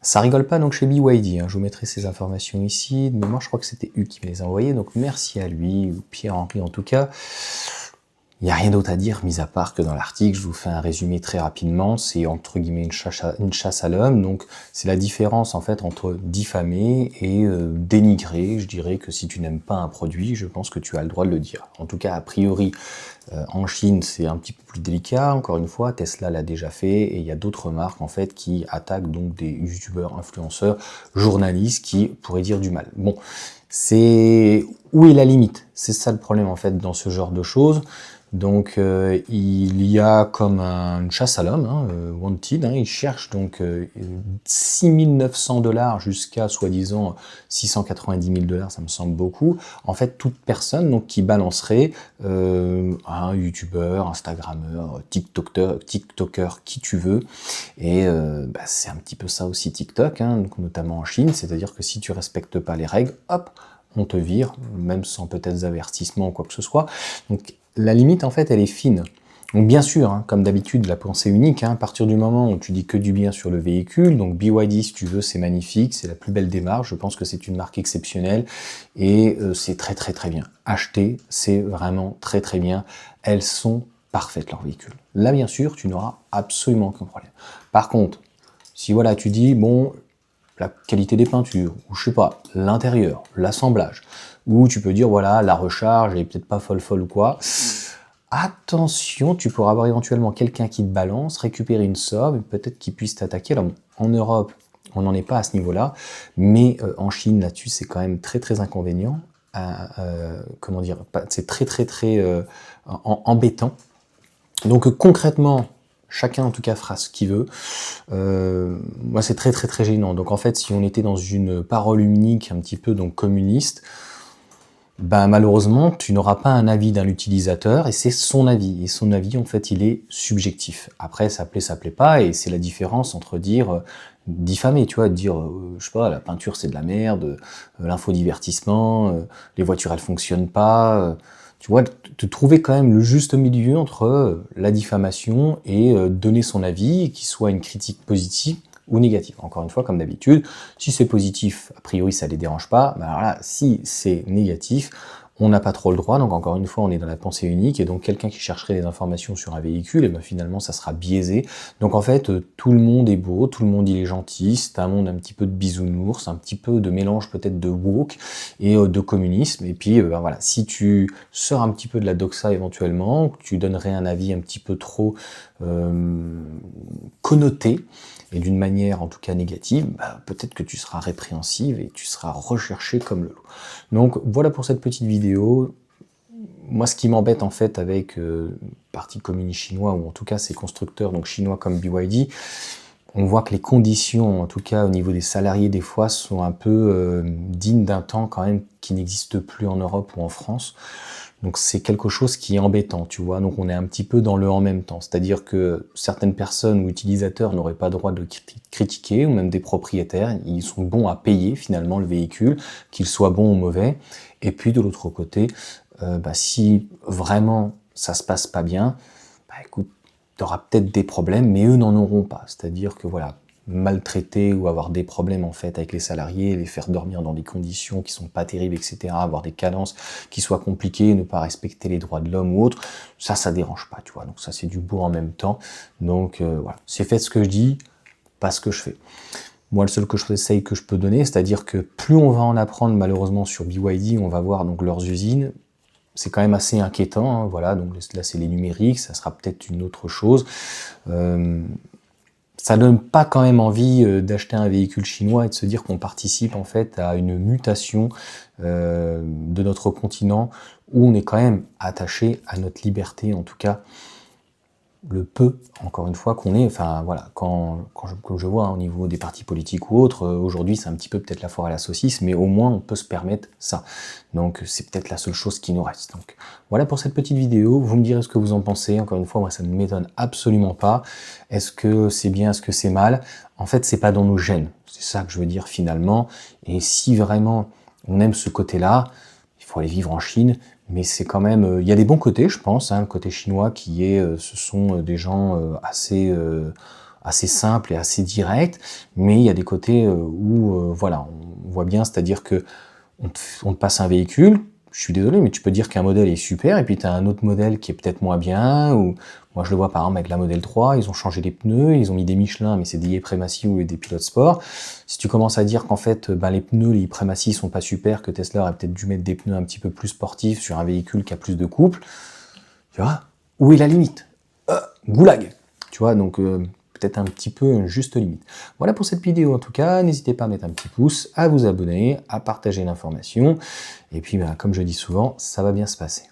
Ça rigole pas donc chez BYD, hein. Je vous mettrai ces informations ici. De mémoire, je crois que c'était Hugues qui me les a envoyées, donc merci à lui, ou Pierre-Henri en tout cas. Il n'y a rien d'autre à dire, mis à part que dans l'article, je vous fais un résumé très rapidement, c'est entre guillemets une chasse à l'homme, donc c'est la différence en fait entre diffamer et dénigrer. Je dirais que si tu n'aimes pas un produit, je pense que tu as le droit de le dire. En tout cas, a priori, en Chine, c'est un petit peu plus délicat, encore une fois, Tesla l'a déjà fait, et il y a d'autres marques en fait qui attaquent donc des youtubeurs, influenceurs, journalistes qui pourraient dire du mal. Bon, c'est où est la limite? C'est ça le problème en fait dans ce genre de choses. Donc il y a comme une chasse à l'homme, hein, Wanted, hein, ils cherchent donc 6 900 $ jusqu'à soi-disant 690 000 $, ça me semble beaucoup. En fait, toute personne donc, qui balancerait un youtubeur, instagrammeur, tiktoker, qui tu veux. Et c'est un petit peu ça aussi TikTok, hein, donc, notamment en Chine, c'est-à-dire que si tu respectes pas les règles, hop, on te vire, même sans peut-être avertissement ou quoi que ce soit. Donc la limite, en fait, elle est fine. Donc bien sûr, hein, comme d'habitude, la pensée unique, hein, à partir du moment où tu dis que du bien sur le véhicule, donc BYD, si tu veux, c'est magnifique, c'est la plus belle démarche, je pense que c'est une marque exceptionnelle, et c'est très très très bien. Acheter, c'est vraiment très très bien. Elles sont parfaites, leurs véhicules. Là, bien sûr, tu n'auras absolument aucun problème. Par contre, si voilà, tu dis, bon, la qualité des peintures, ou je sais pas, l'intérieur, l'assemblage, ou tu peux dire voilà, la recharge est peut-être pas folle ou quoi. Attention, tu pourras avoir éventuellement quelqu'un qui te balance, récupérer une somme, peut-être qu'il puisse t'attaquer. Alors, en Europe, on n'en est pas à ce niveau-là, mais en Chine, là-dessus, c'est quand même très très inconvénient. Comment dire, c'est très très très embêtant. Donc concrètement, chacun en tout cas fera ce qu'il veut. Moi c'est très très très gênant. Donc en fait si on était dans une parole unique un petit peu donc communiste, ben malheureusement tu n'auras pas un avis d'un utilisateur et c'est son avis. Et son avis en fait il est subjectif. Après ça plaît pas et c'est la différence entre dire diffamer, tu vois, dire je sais pas, la peinture c'est de la merde, l'infodivertissement, les voitures elles fonctionnent pas. Tu vois, de trouver quand même le juste milieu entre la diffamation et donner son avis, qu'il soit une critique positive ou négative. Encore une fois, comme d'habitude, si c'est positif, a priori ça les dérange pas, mais alors là, si c'est négatif, on n'a pas trop le droit, donc encore une fois, on est dans la pensée unique, et donc quelqu'un qui chercherait des informations sur un véhicule, et ben finalement ça sera biaisé. Donc en fait, tout le monde est beau, tout le monde il est gentil, c'est un monde un petit peu de bisounours, un petit peu de mélange peut-être de woke et de communisme, et puis ben voilà, si tu sors un petit peu de la doxa éventuellement, que tu donnerais un avis un petit peu trop connoté, et d'une manière en tout cas négative, bah, peut-être que tu seras répréhensible et tu seras recherché comme le loup. Donc voilà pour cette petite vidéo. Moi ce qui m'embête en fait avec parti communiste chinois, ou en tout cas ces constructeurs donc chinois comme BYD, on voit que les conditions, en tout cas au niveau des salariés des fois, sont un peu dignes d'un temps quand même qui n'existe plus en Europe ou en France. Donc c'est quelque chose qui est embêtant, tu vois. Donc on est un petit peu dans le en même temps. C'est-à-dire que certaines personnes ou utilisateurs n'auraient pas le droit de critiquer, ou même des propriétaires. Ils sont bons à payer finalement le véhicule, qu'il soit bon ou mauvais. Et puis de l'autre côté, si vraiment ça se passe pas bien, écoute, tu auras peut-être des problèmes, mais eux n'en auront pas. C'est-à-dire que voilà, maltraiter ou avoir des problèmes en fait avec les salariés, les faire dormir dans des conditions qui sont pas terribles, etc., avoir des cadences qui soient compliquées, ne pas respecter les droits de l'homme ou autre, ça dérange pas, tu vois. Donc ça c'est du beau en même temps. Donc voilà, c'est fait ce que je dis, pas ce que je fais. Moi, le seul conseil que je peux donner, c'est-à-dire que plus on va en apprendre malheureusement sur BYD, on va voir donc leurs usines. C'est quand même assez inquiétant, hein, voilà, donc là c'est les numériques, ça sera peut-être une autre chose. Ça donne pas quand même envie d'acheter un véhicule chinois et de se dire qu'on participe en fait à une mutation de notre continent où on est quand même attaché à notre liberté, en tout cas le peu, encore une fois, qu'on est, enfin voilà, quand je vois hein, au niveau des partis politiques ou autres, aujourd'hui c'est un petit peu peut-être la foire à la saucisse, mais au moins on peut se permettre ça. Donc c'est peut-être la seule chose qui nous reste. Donc voilà pour cette petite vidéo, vous me direz ce que vous en pensez, encore une fois, moi ça ne m'étonne absolument pas. Est-ce que c'est bien, est-ce que c'est mal? En fait, c'est pas dans nos gènes, c'est ça que je veux dire finalement, et si vraiment on aime ce côté-là, il faut aller vivre en Chine, mais c'est quand même, il y a des bons côtés, je pense, hein, le côté chinois qui est, ce sont des gens assez assez simple et assez direct, mais il y a des côtés où, voilà, on voit bien, c'est-à-dire que on te passe un véhicule, je suis désolé, mais tu peux dire qu'un modèle est super, et puis tu as un autre modèle qui est peut-être moins bien, ou moi je le vois par exemple avec la modèle 3, ils ont changé les pneus, ils ont mis des Michelin, mais c'est des Premacy ou des Pilote Sport. Si tu commences à dire qu'en fait les pneus, les Premacy sont pas super, que Tesla aurait peut-être dû mettre des pneus un petit peu plus sportifs sur un véhicule qui a plus de couple, tu vois, où est la limite? Goulag. Tu vois, donc peut-être un petit peu une juste limite. Voilà pour cette vidéo en tout cas, n'hésitez pas à mettre un petit pouce, à vous abonner, à partager l'information, et puis comme je dis souvent, ça va bien se passer.